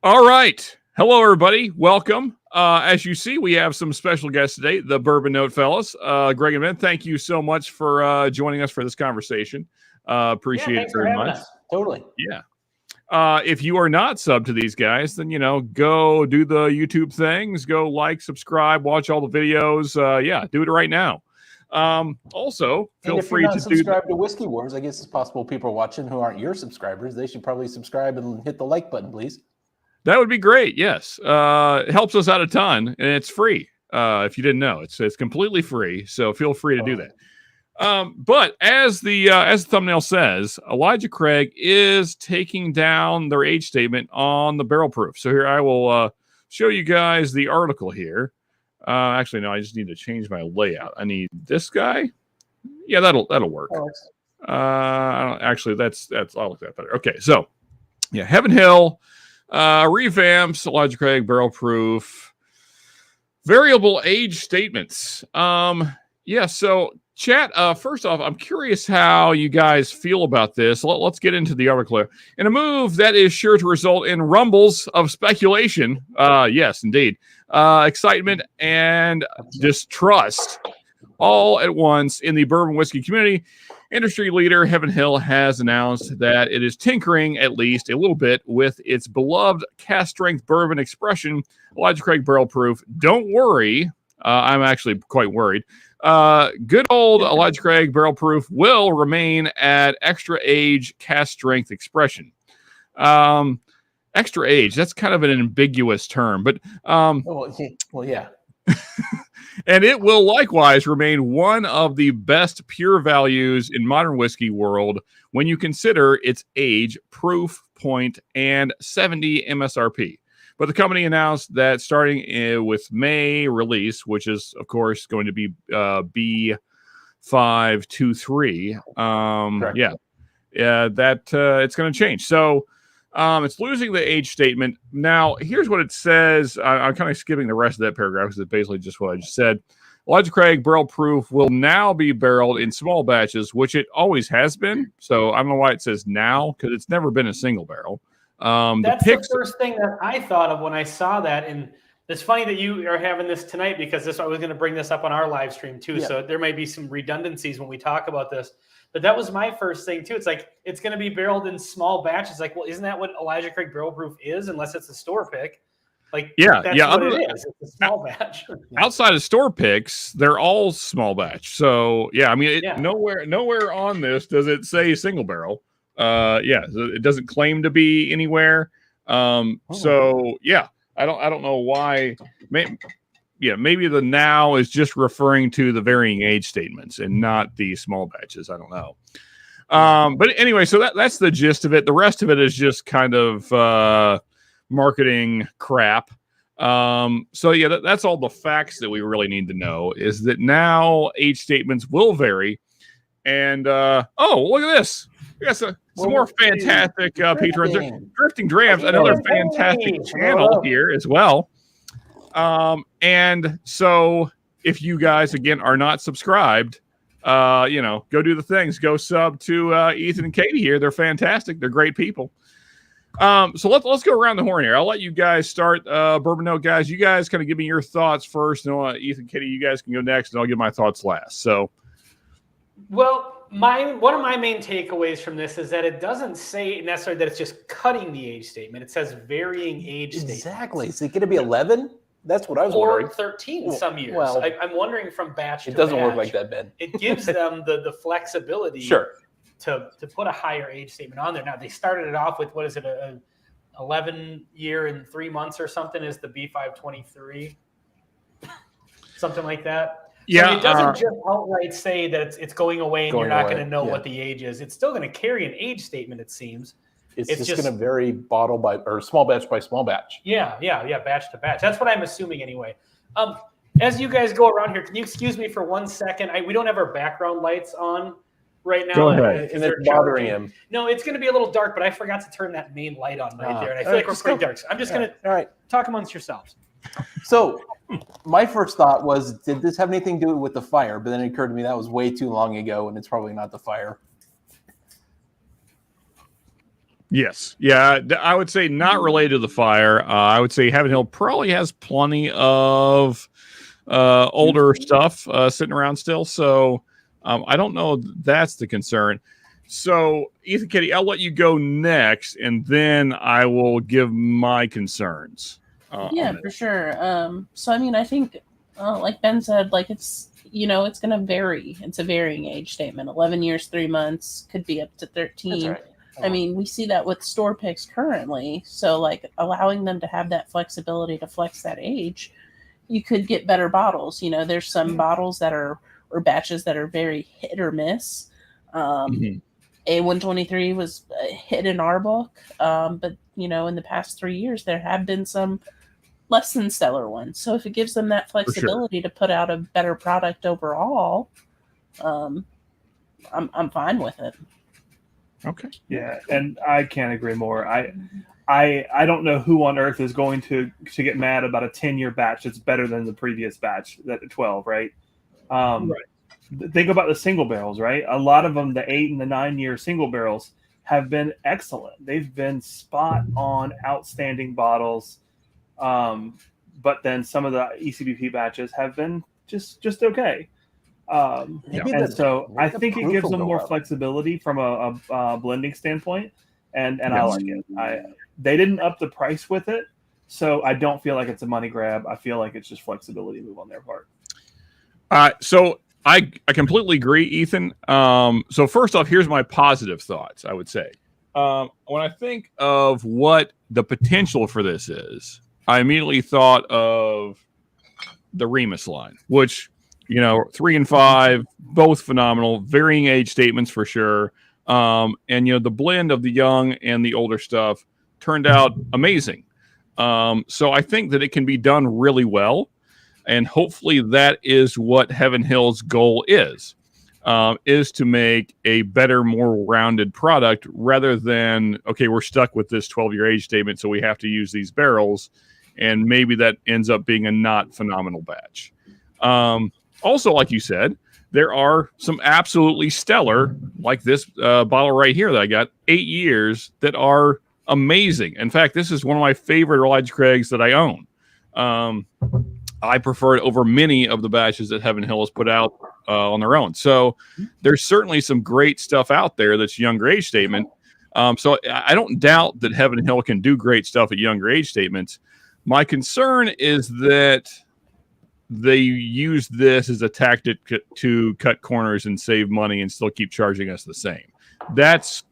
All right. Hello, everybody. Welcome. As you see, we have some special guests today, the Bourbon Note fellas. Greg and Ben, thank you so much for joining us for this conversation. Appreciate it very much. Totally. Yeah. If you are not sub to these guys, then, go do the YouTube things, go like, subscribe, watch all the videos. Do it right now. Also, feel free to subscribe to Whiskey Wars. I guess it's possible people are watching who aren't your subscribers. They should probably subscribe and hit the like button, please. That would be great. Yes. It helps us out a ton, and it's free. If you didn't know, it's completely free. So feel free to do that. But as the thumbnail says, Elijah Craig is taking down their age statement on the barrel proof. So here I will show you guys the article here. Actually, no, I just need to change my layout. I need this guy. Yeah, that'll work. Actually, that's I'll look that better. Okay, so yeah, Heaven Hill revamps Elijah Craig barrel proof variable age statements. So chat, first off, I'm curious how you guys feel about this. Let's get into the article here. In a move that is sure to result in rumbles of speculation, yes, indeed, excitement and distrust all at once in the bourbon whiskey community, industry leader Heaven Hill has announced that it is tinkering at least a little bit with its beloved cast strength bourbon expression, Elijah Craig barrel proof. Don't worry. I'm actually quite worried. Good old Elijah Craig barrel proof will remain at extra age cast strength expression. Extra age, that's kind of an ambiguous term, but yeah. And it will likewise remain one of the best pure values in modern whiskey world when you consider its age, proof point, and 70 MSRP. But the company announced that starting with May release, which is, of course, going to be B523, it's going to change. So it's losing the age statement. Now, here's what it says. I'm kind of skipping the rest of that paragraph because it's basically just what I just said. Elijah Craig barrel proof will now be barreled in small batches, which it always has been. So I don't know why it says now, because it's never been a single barrel. That's the first thing that I thought of when I saw that. And it's funny that you are having this tonight, because I was going to bring this up on our live stream too. Yeah. So there might be some redundancies when we talk about this. But that was my first thing too. It's like, it's going to be barreled in small batches. Like, well, isn't that what Elijah Craig barrel proof is? Unless it's a store pick. Like, that's what it is. It's a small batch. Outside of store picks, they're all small batch. So yeah, I mean, nowhere on this does it say single barrel. It doesn't claim to be anywhere. So yeah, I don't know why. Maybe the now is just referring to the varying age statements and not the small batches. I don't know. But anyway, so that's the gist of it. The rest of it is just kind of marketing crap. That's all the facts that we really need to know, is that now age statements will vary. And look at this. We got some more fantastic patrons. Drifting Drams, another fantastic channel here as well. And so if you guys, again, are not subscribed, go do the things. Go sub to Ethan and Katie here. They're fantastic. They're great people. So let's go around the horn here. I'll let you guys start. Bourbon Note guys, you guys kind of give me your thoughts first. And Ethan, Katie, you guys can go next, and I'll give my thoughts last. So, well, one of my main takeaways from this is that it doesn't say necessarily that it's just cutting the age statement. It says varying age statement. Exactly. Is it going to be 11? That's what I was wondering. Or 13 some years. Well, I'm wondering from batch to batch. It doesn't work like that, Ben. It gives them the flexibility to put a higher age statement on there. Now, they started it off with, what is it, a 11 year and 3 months or something is the B523. Something like that. Yeah, so it doesn't just outright say that it's going away and you're not going to know what the age is. It's still going to carry an age statement, it seems. It's just going to vary bottle by or small batch by small batch. Yeah, batch to batch. That's what I'm assuming anyway. As you guys go around here, can you excuse me for 1 second? We don't have our background lights on right now. Go ahead. And it's bothering him. No, it's going to be a little dark, but I forgot to turn that main light on right there. And I feel like we're pretty dark. So I'm just going to talk amongst yourselves. So my first thought was, did this have anything to do with the fire? But then it occurred to me that was way too long ago, and it's probably not the fire. Yes. Yeah. I would say not related to the fire. I would say Heaven Hill probably has plenty of older stuff sitting around still. So I don't know. That's the concern. So Ethan Kitty, I'll let you go next, and then I will give my concerns. Yeah, for sure. So I mean, I think, like Ben said, like it's it's going to vary. It's a varying age statement. 11 years, 3 months could be up to 13. That's right. I mean, we see that with store picks currently. So, like, allowing them to have that flexibility to flex that age, you could get better bottles. There's some bottles that are, or batches that are very hit or miss. A123 was a hit in our book. But, in the past 3 years, there have been some less than stellar ones. So, if it gives them that flexibility to put out a better product overall, I'm fine with it. Okay. Yeah, and I can't agree more. I don't know who on earth is going to get mad about a 10-year batch that's better than the previous batch, that 12, right? Right. Think about the single barrels, right? A lot of them, the 8 and the 9-year single barrels, have been excellent. They've been spot on, outstanding bottles. But then some of the ECBP batches have been just okay. And so I think it gives them more flexibility from a blending standpoint, and I like it. They didn't up the price with it, so I don't feel like it's a money grab. I feel like it's just flexibility move on their part. So I completely agree, Ethan. So first off, here's my positive thoughts. I would say when I think of what the potential for this is, I immediately thought of the Remus line, which 3 and 5, both phenomenal, varying age statements for sure. And the blend of the young and the older stuff turned out amazing. So I think that it can be done really well. And hopefully that is what Heaven Hill's goal is to make a better, more rounded product rather than, okay, we're stuck with this 12-year age statement, so we have to use these barrels. And maybe that ends up being a not phenomenal batch. Also, like you said, there are some absolutely stellar, like this bottle right here that I got, 8 years, that are amazing. In fact, this is one of my favorite Elijah Craig's that I own. I prefer it over many of the batches that Heaven Hill has put out on their own. So there's certainly some great stuff out there that's younger age statement. So I don't doubt that Heaven Hill can do great stuff at younger age statements. My concern is that they use this as a tactic to cut corners and save money and still keep charging us the same. That's,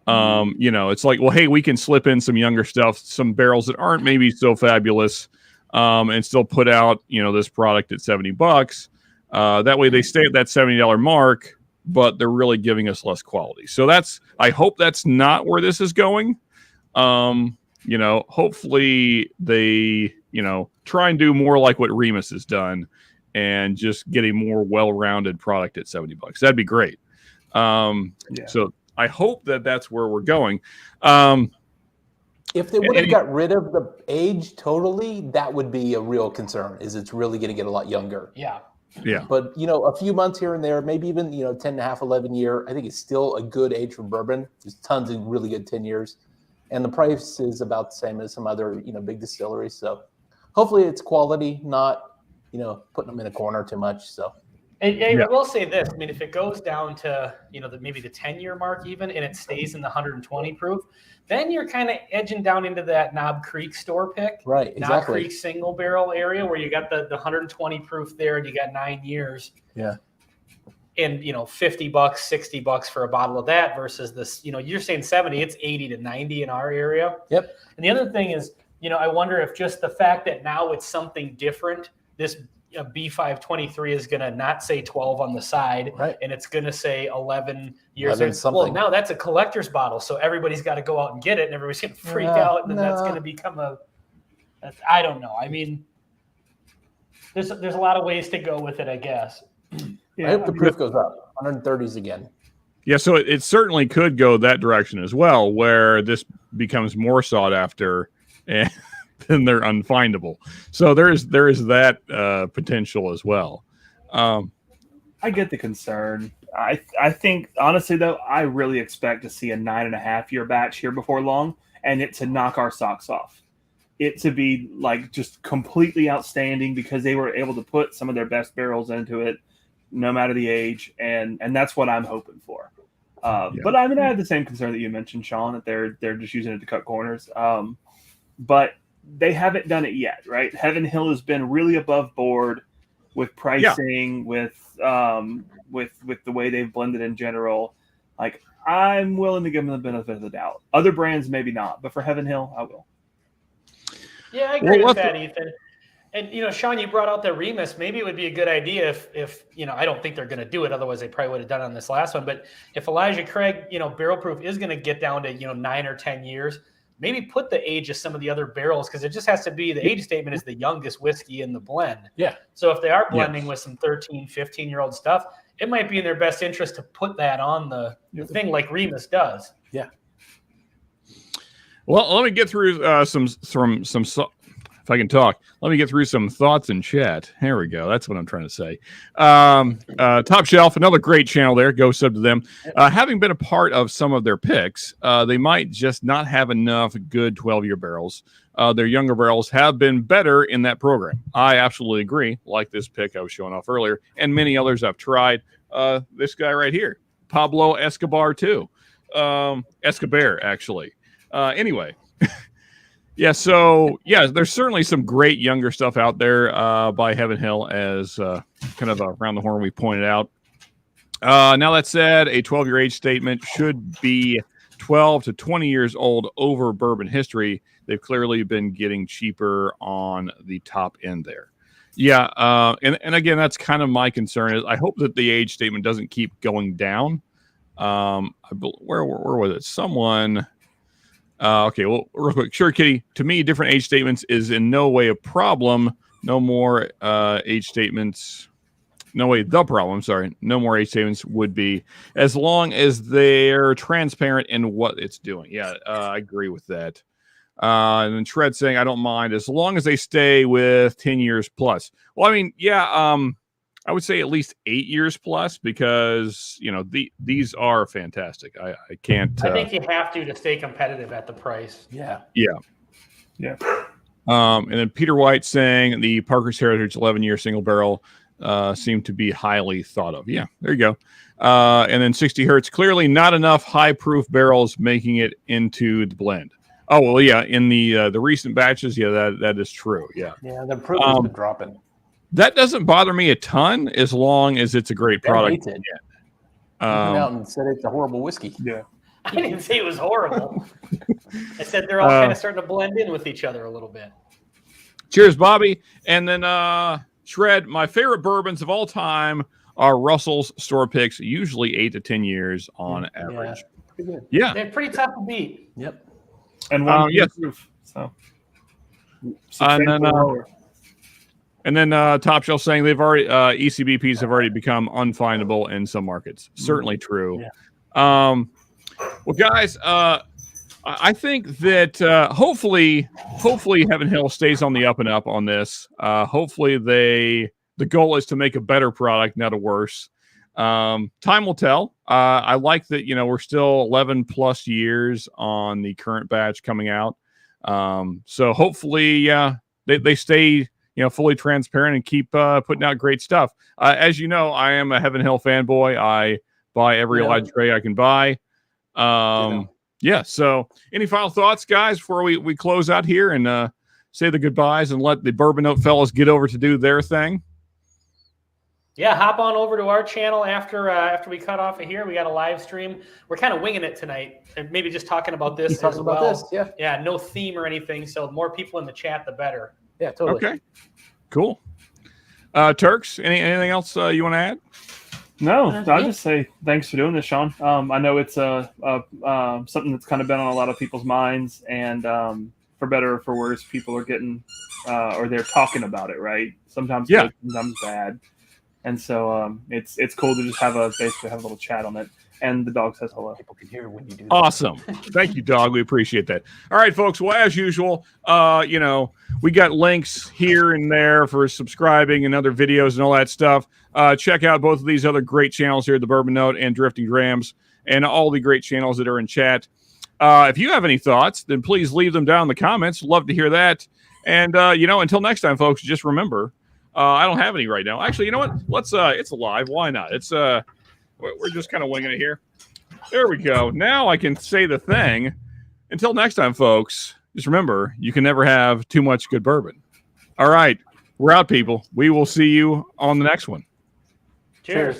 it's like, well, hey, we can slip in some younger stuff, some barrels that aren't maybe so fabulous, and still put out, this product at $70. That way they stay at that $70 mark, but they're really giving us less quality. So I hope that's not where this is going. Hopefully they, try and do more like what Remus has done and just get a more well-rounded product at $70. That'd be great. So I hope that that's where we're going. If they would have got rid of the age totally, that would be a real concern, is it's really going to get a lot younger. Yeah. Yeah. But, a few months here and there, maybe even, 10 and a half, 11 year, I think it's still a good age for bourbon. There's tons of really good 10 years. And the price is about the same as some other, big distilleries. So hopefully it's quality, not, putting them in a corner too much. So. And I will say this. I mean, if it goes down to, maybe the 10-year mark even, and it stays in the 120 proof, then you're kind of edging down into that Knob Creek store pick. Right, exactly. Knob Creek single barrel area where you got the 120 proof there and you got 9 years. Yeah. And, $50, $60 for a bottle of that versus this, you're saying 70, it's 80 to 90 in our area. Yep. And the other thing is, I wonder if just the fact that now it's something different, this B523 is going to not say 12 on the side, right, and it's going to say 11 years. 11 well, now that's a collector's bottle, so everybody's got to go out and get it, and everybody's going to freak out, and then that's going to become I don't know. I mean, there's a lot of ways to go with it, I guess. Yeah, I hope the proof goes up, 130s again. Yeah, so it certainly could go that direction as well, where this becomes more sought after, and then they're unfindable. So there is that potential as well. I get the concern. I think honestly though, I really expect to see a 9.5 year batch here before long, and it to knock our socks off. It to be like just completely outstanding because they were able to put some of their best barrels into it, no matter the age, and that's what I'm hoping for. But I mean, I have the same concern that you mentioned, Sean, that they're just using it to cut corners. But they haven't done it yet, right? Heaven Hill has been really above board with pricing, with the way they've blended in general. Like, I'm willing to give them the benefit of the doubt. Other brands maybe not, but for Heaven Hill, I will. Yeah, I agree with that, Ethan. And, Sean, you brought out the Remus. Maybe it would be a good idea if I don't think they're going to do it. Otherwise, they probably would have done it on this last one. But if Elijah Craig, barrel proof is going to get down to, 9 or 10 years, maybe put the age of some of the other barrels, because it just has to be the age statement is the youngest whiskey in the blend. Yeah. So if they are blending with some 13, 15-year-old stuff, it might be in their best interest to put that on the thing like Remus does. Yeah. Well, let me get through some if I can talk. Let me get through some thoughts in chat. There we go. That's what I'm trying to say. Top Shelf, another great channel there. Go sub to them. Having been a part of some of their picks, they might just not have enough good 12-year barrels. Their younger barrels have been better in that program. I absolutely agree. Like this pick I was showing off earlier, and many others I've tried. This guy right here, Pablo Escobar too. Escobar, actually. Anyway. Yeah, so, there's certainly some great younger stuff out there by Heaven Hill, as kind of around the horn we pointed out. Now, that said, a 12-year age statement should be 12 to 20 years old over bourbon history. They've clearly been getting cheaper on the top end there. Yeah, and again, that's kind of my concern. Is I hope that the age statement doesn't keep going down. Where was it? Someone... okay, well, real quick. Sure, Kitty. To me, different age statements is in no way a problem. No more age statements. No way the problem. Sorry. No more age statements would be, as long as they're transparent in what it's doing. Yeah, I agree with that. And then Shred saying, I don't mind as long as they stay with 10 years plus. Well, I mean, I would say at least 8 years plus, because these are fantastic. I can't. I think you have to stay competitive at the price. Yeah. And then Peter White saying the Parker's Heritage 11-year single barrel seemed to be highly thought of. Yeah, there you go. And then 60 Hertz, clearly not enough high proof barrels making it into the blend. Oh well, yeah. In the recent batches, that is true. Yeah. Yeah, the proof has been dropping. That doesn't bother me a ton as long as it's a great product. You came out and said it's a horrible whiskey. Yeah. I didn't say it was horrible. I said they're all kind of starting to blend in with each other a little bit. Cheers, Bobby. And then Shred, my favorite bourbons of all time are Russell's store picks, usually 8 to 10 years on average. Yeah. They're pretty tough to beat. Yep. And one proof. So. And then Top Shelf saying they've already ECBPs have already become unfindable in some markets. Certainly true. Yeah. Well, guys, I think that hopefully Heaven Hill stays on the up and up on this. Hopefully the goal is to make a better product, not a worse. Time will tell. I like that we're still 11 plus years on the current batch coming out. So hopefully they stay fully transparent and keep putting out great stuff. As you know, I am a Heaven Hill fanboy. I buy every Elijah Craig I can buy. So any final thoughts, guys, before we close out here and say the goodbyes and let the Bourbon Note fellas get over to do their thing? Yeah, hop on over to our channel after we cut off of here. We got a live stream. We're kind of winging it tonight, and maybe just talking about this as well. Yeah, no theme or anything. So the more people in the chat, the better. Yeah, totally. Okay, cool. Turks, anything else you want to add? No, I'll just say thanks for doing this, Sean. I know it's something that's kind of been on a lot of people's minds, and for better or for worse, people are getting or they're talking about it, right? Sometimes good, sometimes bad, and so it's cool to just basically have a little chat on it. and the dog says hello. People can hear when you do that. Awesome. Thank you, dog. We appreciate that. All right, folks. Well, as usual, we got links here and there for subscribing and other videos and all that stuff. Check out both of these other great channels here, the Bourbon Note and Drifting Grams, and all the great channels that are in chat. If you have any thoughts, then please leave them down in the comments. Love to hear that. And, until next time, folks, just remember, I don't have any right now. Actually, you know what? Let's, it's live. Why not? It's, we're just kind of winging it here. There we go. Now I can say the thing. Until next time, folks, just remember, you can never have too much good bourbon. All right. We're out, people. We will see you on the next one. Cheers.